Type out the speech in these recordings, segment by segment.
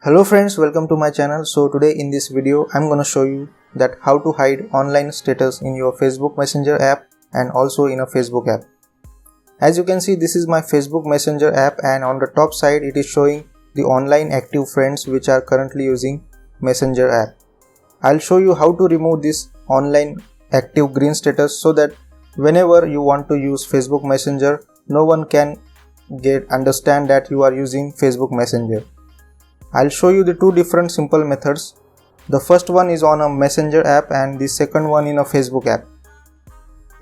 Hello friends, welcome to my channel. So today in this video I'm gonna show you that how to hide online status in your Facebook Messenger app and also in a Facebook app. As you can see, this is my Facebook Messenger app, and on the top side it is showing the online active friends which are currently using Messenger app. I'll show you how to remove this online active green status so that whenever you want to use Facebook Messenger, no one can understand that you are using Facebook Messenger. I'll show you the two different simple methods. The first one is on a Messenger app and the second one in a Facebook app.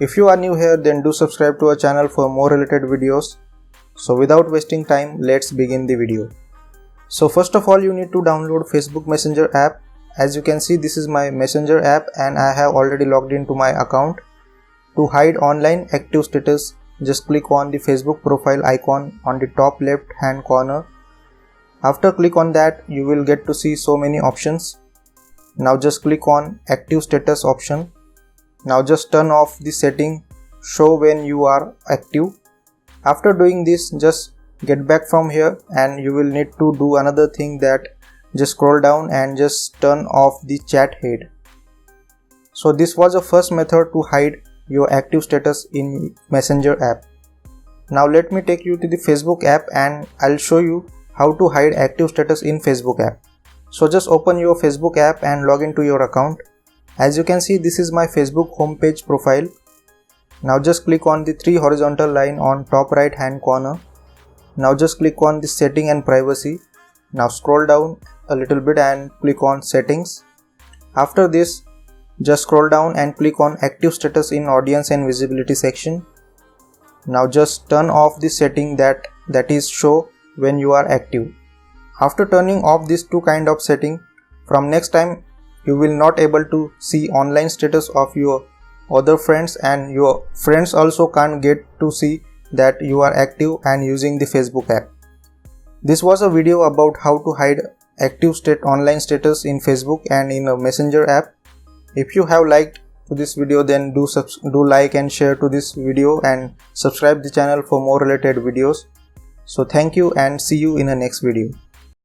If you are new here, then do subscribe to our channel for more related videos. So without wasting time, let's begin the video. So first of all, you need to download Facebook Messenger app. As you can see, this is my Messenger app and I have already logged into my account. To hide online active status, just click on the Facebook profile icon on the top left hand corner. After click on that, you will get to see so many options. Now just click on active status option. Now just turn off the setting show when you are active. After doing this, just get back from here and you will need to do another thing, that just scroll down and just turn off the chat head. So this was the first method to hide your active status in Messenger app. Now let me take you to the Facebook app and I'll show you how to hide active status in Facebook app. So just open your Facebook app and log into your account. As you can see, this is my Facebook homepage profile. Now just click on the three horizontal line on top right hand corner. Now just click on the setting and privacy. Now scroll down a little bit and click on settings. After this, just scroll down and click on active status in audience and visibility section. Now just turn off the setting that is show when you are active. After turning off these two kind of setting, from next time you will not able to see online status of your other friends, and your friends also can't get to see that you are active and using the Facebook app. This was a video about how to hide active online status in Facebook and in a Messenger app. If you have liked this video, then do like and share to this video and subscribe the channel for more related videos. So thank you and see you in the next video.